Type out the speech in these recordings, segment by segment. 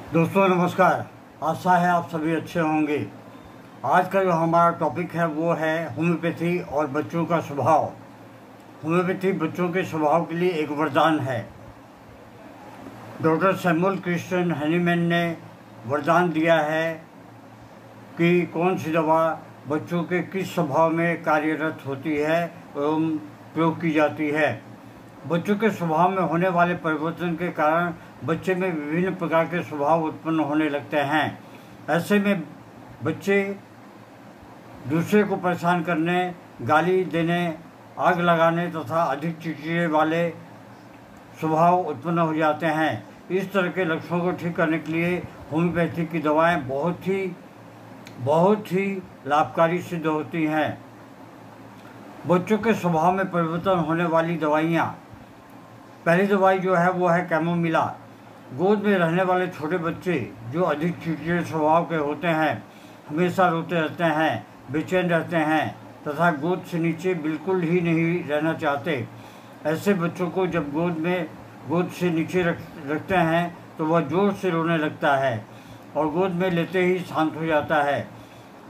दोस्तों नमस्कार। आशा है आप सभी अच्छे होंगे। आज का जो हमारा टॉपिक है वो है होम्योपैथी और बच्चों का स्वभाव। होम्योपैथी बच्चों के स्वभाव के लिए एक वरदान है। डॉक्टर सैमुअल क्रिश्चियन हनीमैन ने वरदान दिया है कि कौन सी दवा बच्चों के किस स्वभाव में कार्यरत होती है एवं प्रयोग की जाती है। बच्चों के स्वभाव में होने वाले परिवर्तन के कारण बच्चे में विभिन्न प्रकार के स्वभाव उत्पन्न होने लगते हैं। ऐसे में बच्चे दूसरे को परेशान करने, गाली देने, आग लगाने तथा अधिक चिड़चिड़े वाले स्वभाव उत्पन्न हो जाते हैं। इस तरह के लक्षणों को ठीक करने के लिए होम्योपैथी की दवाएं बहुत ही लाभकारी सिद्ध होती हैं। बच्चों के स्वभाव में परिवर्तन होने वाली दवाइयाँ। पहली दवाई जो है वो है कैमोमिला। गोद में रहने वाले छोटे बच्चे जो अधिक चिड़चिड़े स्वभाव के होते हैं, हमेशा रोते रहते हैं, बेचैन रहते हैं तथा गोद से नीचे बिल्कुल ही नहीं रहना चाहते, ऐसे बच्चों को जब गोद से नीचे रखते हैं तो वह जोर से रोने लगता है और गोद में लेते ही शांत हो जाता है।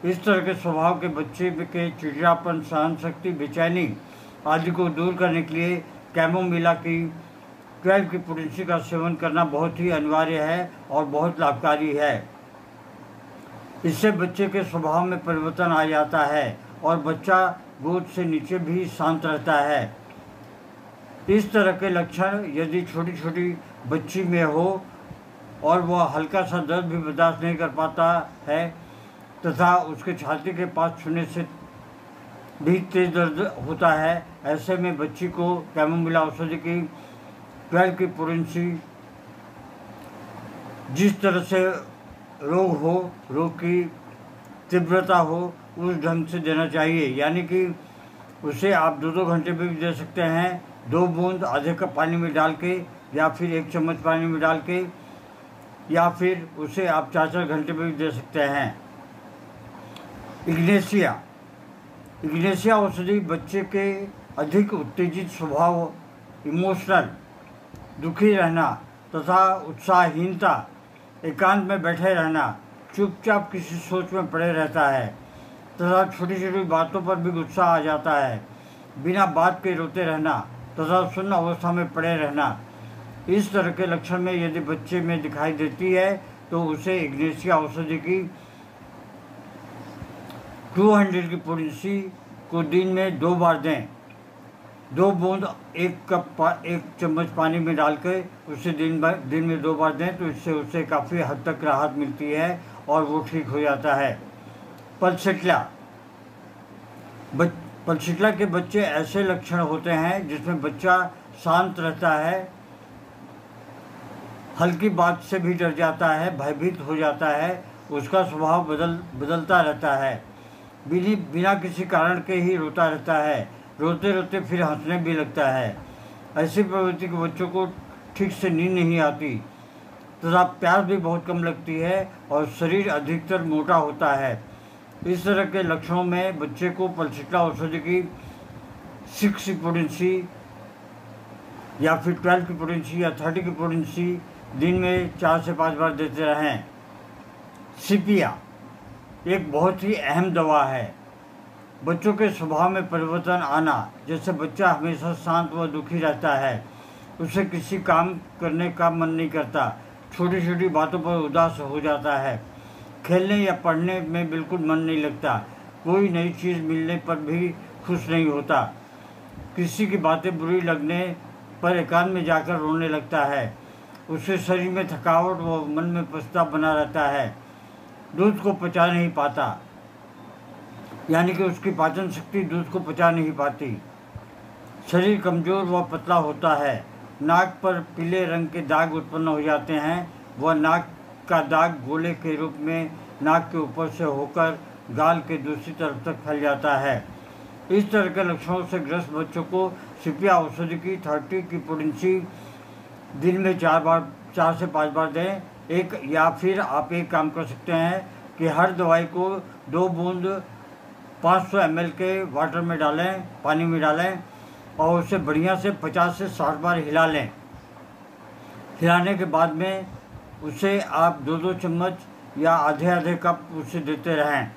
इस तरह के स्वभाव के बच्चे के चिड़चिड़ापन, सहन शक्ति, बेचैनी आदि को दूर करने के लिए कैमोमिला की 12 की पोटेंसी का सेवन करना बहुत ही अनिवार्य है और बहुत लाभकारी है। इससे बच्चे के स्वभाव में परिवर्तन आ जाता है और बच्चा गोद से नीचे भी शांत रहता है। इस तरह के लक्षण यदि छोटी छोटी बच्ची में हो और वह हल्का सा दर्द भी बर्दाश्त नहीं कर पाता है तथा उसके छाती के पास छूने से भी तेज दर्द होता है, ऐसे में बच्ची को कैमोमिला औषधि की 12 की पोटेंसी जिस तरह से रोग की तीव्रता हो उस ढंग से देना चाहिए। यानी कि उसे आप 2-2 घंटे में भी दे सकते हैं, 2 बूंद आधे कप पानी में डाल के या फिर 1 चम्मच पानी में डाल के, या फिर उसे आप 4-4 घंटे में भी दे सकते हैं। इग्नेशिया औषधि बच्चे के अधिक उत्तेजित स्वभाव, इमोशनल, दुखी रहना तथा उत्साहहीनता, एकांत में बैठे रहना, चुपचाप किसी सोच में पड़े रहता है तथा छोटी छोटी बातों पर भी गुस्सा आ जाता है, बिना बात के रोते रहना तथा शून्य अवस्था में पड़े रहना, इस तरह के लक्षण में यदि बच्चे में दिखाई देती है तो उसे इग्नेशिया औषधि की 200 की पोटेंसी को दिन में 2 बार दें। 2 बूंद 1 चम्मच पानी में डालकर उसे दिन में 2 बार दें तो इससे उसे काफ़ी हद तक राहत मिलती है और वो ठीक हो जाता है। पलसिट्ला के बच्चे ऐसे लक्षण होते हैं जिसमें बच्चा शांत रहता है, हल्की बात से भी डर जाता है, भयभीत हो जाता है, उसका स्वभाव बदलता रहता है, बिना किसी कारण के ही रोता रहता है, रोते रोते फिर हंसने भी लगता है। ऐसी प्रवृत्ति के बच्चों को ठीक से नींद नहीं आती तथा प्यास भी बहुत कम लगती है और शरीर अधिकतर मोटा होता है। इस तरह के लक्षणों में बच्चे को पलसिट्ला औषधि की 6 की पोटेंसी या फिर 12 की पोटेंसी या 30 की पोटेंसी दिन में 4 से 5 बार देते रहें। सीपिया एक बहुत ही अहम दवा है। बच्चों के स्वभाव में परिवर्तन आना, जैसे बच्चा हमेशा शांत व दुखी रहता है, उसे किसी काम करने का मन नहीं करता, छोटी छोटी बातों पर उदास हो जाता है, खेलने या पढ़ने में बिल्कुल मन नहीं लगता, कोई नई चीज़ मिलने पर भी खुश नहीं होता, किसी की बातें बुरी लगने पर एकांत में जाकर रोने लगता है, उसके शरीर में थकावट व मन में पछतावा बना रहता है, दूध को पचा नहीं पाता, यानी कि उसकी पाचन शक्ति दूध को पचा नहीं पाती, शरीर कमज़ोर व पतला होता है, नाक पर पीले रंग के दाग उत्पन्न हो जाते हैं, वह नाक का दाग गोले के रूप में नाक के ऊपर से होकर गाल के दूसरी तरफ तक फैल जाता है। इस तरह के लक्षणों से ग्रस्त बच्चों को सीपिया औषधि की 30 की पोटेंसी दिन में 4 से 5 बार दें। या फिर आप एक काम कर सकते हैं कि हर दवाई को 2 बूंद 500 ml के वाटर में डालें, पानी में डालें और उसे बढ़िया से 50 से 60 बार हिला लें। हिलाने के बाद में उसे आप 2-2 चम्मच या आधे कप उसे देते रहें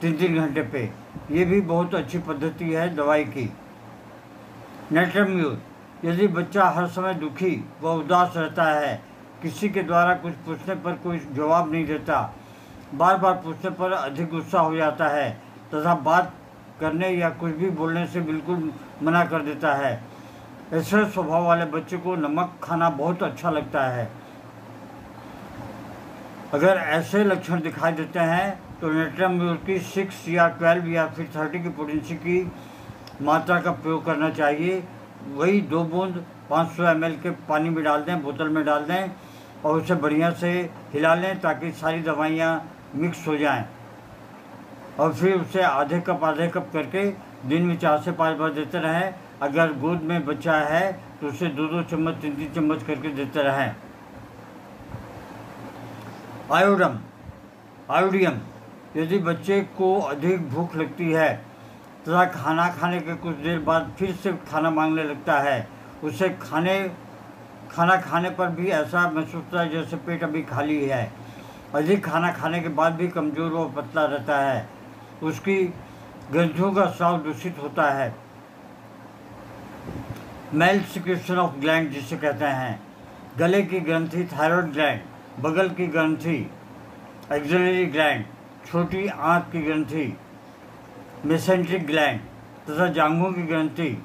3-3 घंटे पे। ये भी बहुत अच्छी पद्धति है दवाई की। नेट्रम्यूर, यदि बच्चा हर समय दुखी व उदास रहता है, किसी के द्वारा कुछ पूछने पर कोई जवाब नहीं देता, बार बार पूछने पर अधिक गुस्सा हो जाता है तथा बात करने या कुछ भी बोलने से बिल्कुल मना कर देता है, ऐसे स्वभाव वाले बच्चे को नमक खाना बहुत अच्छा लगता है। अगर ऐसे लक्षण दिखाई देते हैं तो नेट्रम्यूर की 6 या 12 या फिर 30 की पोटेंसी की मात्रा का प्रयोग करना चाहिए। वही 2 बूंद 500 ml के पानी में डाल दें, बोतल में डाल दें और उसे बढ़िया से हिला लें ताकि सारी दवाइयाँ मिक्स हो जाएं। और फिर उसे आधे कप करके दिन में 4 से 5 बार देते रहें। अगर गोद में बच्चा है तो उसे 2-2 चम्मच 3-3 चम्मच करके देते रहें। आयोडियम, यदि बच्चे को अधिक भूख लगती है तथा खाना खाने के कुछ देर बाद फिर से खाना मांगने लगता है, उसे खाना खाने पर भी ऐसा महसूस होता है जैसे पेट अभी खाली है, अधिक खाना खाने के बाद भी कमज़ोर व पतला रहता है, उसकी ग्रंथियों का स्राव दूषित होता है, मेल सिक्रेशन ऑफ ग्लैंड जिसे कहते हैं, गले की ग्रंथि थायराइड ग्लैंड, बगल की ग्रंथि एक्सिलरी ग्लैंड, छोटी आंत की ग्रंथि मेसेंट्रिक ग्लैंड तथा जांघों की ग्रंथि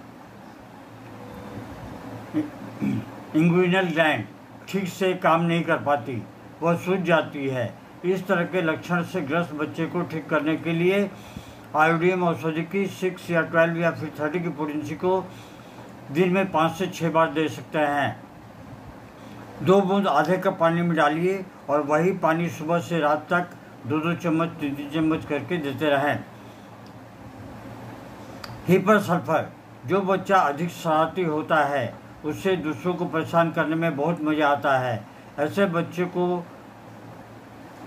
इंग्विनल ग्लैंड ठीक से काम नहीं कर पाती, वह सूज जाती है। इस तरह के लक्षण से ग्रस्त बच्चे को ठीक करने के लिए आयोडियम औषधि की 6 या 12 या फिर 30 की पोटेंसी को दिन में 5 से 6 बार दे सकते हैं। 2 बूंद आधे कप पानी में डालिए और वही पानी सुबह से रात तक 2-2 चम्मच 3-3 चम्मच करके देते रहें। हिपर सल्फर, जो बच्चा अधिक शरारती होता है उससे दूसरों को परेशान करने में बहुत मज़ा आता है। ऐसे बच्चे को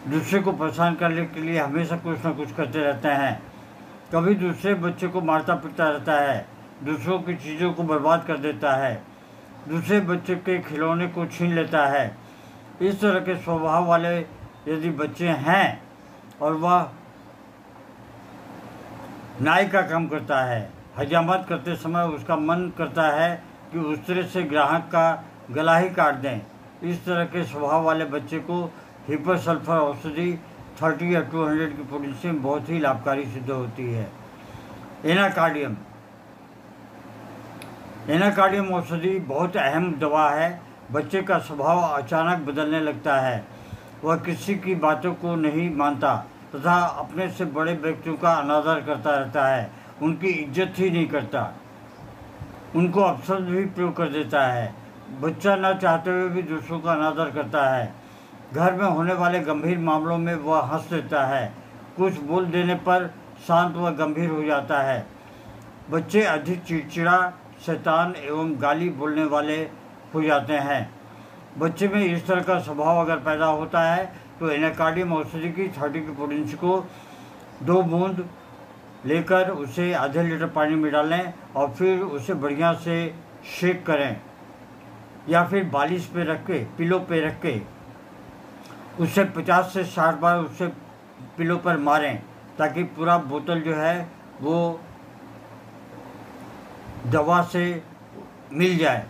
दूसरे को परेशान करने के लिए हमेशा कुछ न कुछ करते रहते हैं। कभी दूसरे बच्चे को मारता पीटता रहता है, दूसरों की चीज़ों को बर्बाद कर देता है, दूसरे बच्चे के खिलौने को छीन लेता है। इस तरह के स्वभाव वाले यदि बच्चे हैं और वह नाई का काम करता है, हजामत करते समय उसका मन करता है कि उस तरह से ग्राहक का गला ही काट दें, इस तरह के स्वभाव वाले बच्चे को हिपर सल्फर औषधि 30 या 200 की पोटेंसी में बहुत ही लाभकारी सिद्ध होती है। एनाकार्डियम औषधि बहुत अहम दवा है। बच्चे का स्वभाव अचानक बदलने लगता है, वह किसी की बातों को नहीं मानता तथा अपने से बड़े व्यक्तियों का अनादर करता रहता है, उनकी इज्जत ही नहीं करता, उनको अपशब्द भी प्रयोग कर देता है। बच्चा न चाहते हुए भी दूसरों का अनादर करता है। घर में होने वाले गंभीर मामलों में वह हंस देता है, कुछ बोल देने पर शांत व गंभीर हो जाता है। बच्चे अधिक चिड़चिड़ा, शैतान एवं गाली बोलने वाले हो जाते हैं। बच्चे में इस तरह का स्वभाव अगर पैदा होता है तो एनाकार्डियम औषधि की 30 की पोटेंसी को 2 बूंद लेकर उसे आधे लीटर पानी में डालें और फिर उसे बढ़िया से शेक करें या फिर बालिश पे रख के, पिलो पे रख के उससे 50 से 60 बार उससे पिलो पर मारें ताकि पूरा बोतल जो है वो दवा से मिल जाए।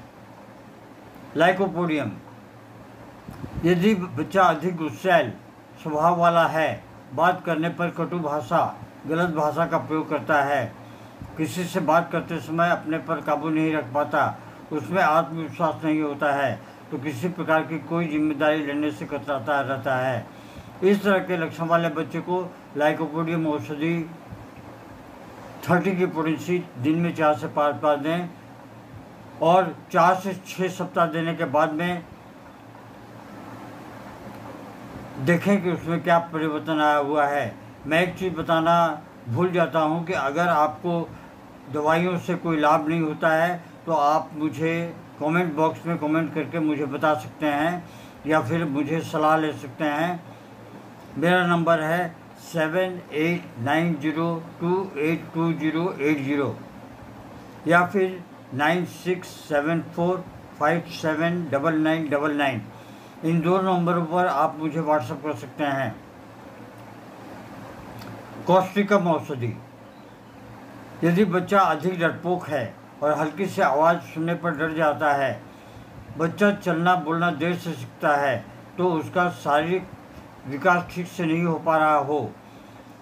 लाइकोपोडियम, यदि बच्चा अधिक गुस्सैल स्वभाव वाला है, बात करने पर कटु भाषा, गलत भाषा का प्रयोग करता है, किसी से बात करते समय अपने पर काबू नहीं रख पाता, उसमें आत्मविश्वास नहीं होता है, तो किसी प्रकार की कोई जिम्मेदारी लेने से कतराता रहता है, इस तरह के लक्षण वाले बच्चे को लाइकोपोडियम औषधि 30 की पोटेंसी दिन में 4 से 5 बार दें और 4 से 6 सप्ताह देने के बाद में देखें कि उसमें क्या परिवर्तन आया हुआ है। मैं एक चीज़ बताना भूल जाता हूं कि अगर आपको दवाइयों से कोई लाभ नहीं होता है तो आप मुझे कमेंट बॉक्स में कमेंट करके मुझे बता सकते हैं या फिर मुझे सलाह ले सकते हैं। मेरा नंबर है 7890282080 या फिर 9674579999। इन 2 नंबरों पर आप मुझे व्हाट्सएप कर सकते हैं। कॉस्टिकम औषधि। यदि बच्चा अधिक डरपोक है और हल्की सी आवाज़ सुनने पर डर जाता है, बच्चा चलना बोलना देर से सीखता है, तो उसका शारीरिक विकास ठीक से नहीं हो पा रहा हो,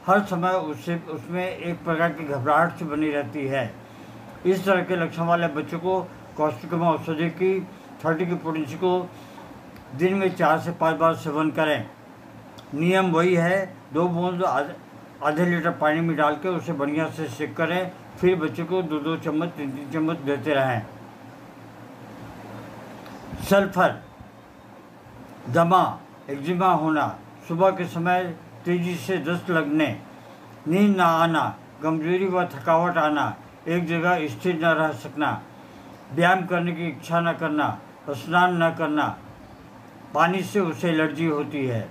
हर समय उसमें एक प्रकार की घबराहट सी बनी रहती है, इस तरह के लक्षण वाले बच्चों को कॉस्टिकम औषधि की 30 की पोटेंसी को दिन में 4 से 5 बार सेवन करें। नियम वही है, 2 बूंद आधे लीटर पानी में डाल के उसे बढ़िया से सेक करें, फिर बच्चे को 2-2 चम्मच 3-3 चम्मच देते रहें। सल्फर। दमा, एक्जिमा होना, सुबह के समय तेजी से दस्त लगने, नींद न आना, कमजोरी व थकावट आना, एक जगह स्थिर न रह सकना, व्यायाम करने की इच्छा न करना, स्नान न करना, पानी से उसे एलर्जी होती है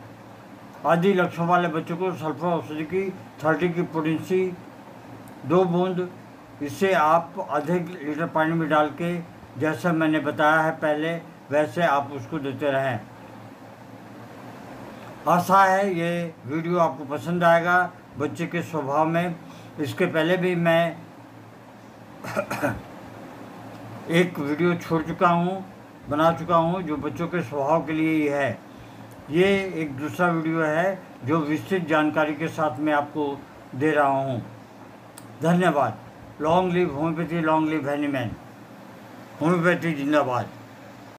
आदि लक्षण वाले बच्चों को सल्फर औषधि की 30 की पोटेंसी 2 बूंद, इसे आप आधे लीटर पानी में डाल के जैसा मैंने बताया है पहले वैसे आप उसको देते रहें। आशा है ये वीडियो आपको पसंद आएगा बच्चे के स्वभाव में। इसके पहले भी मैं एक वीडियो छोड़ चुका हूँ, बना चुका हूँ, जो बच्चों के स्वभाव के लिए ही है। ये एक दूसरा वीडियो है जो विस्तृत जानकारी के साथ मैं आपको दे रहा हूँ। धन्यवाद। Long live homeopathy, long live Hahnemann. Homeopathy जिंदाबाद।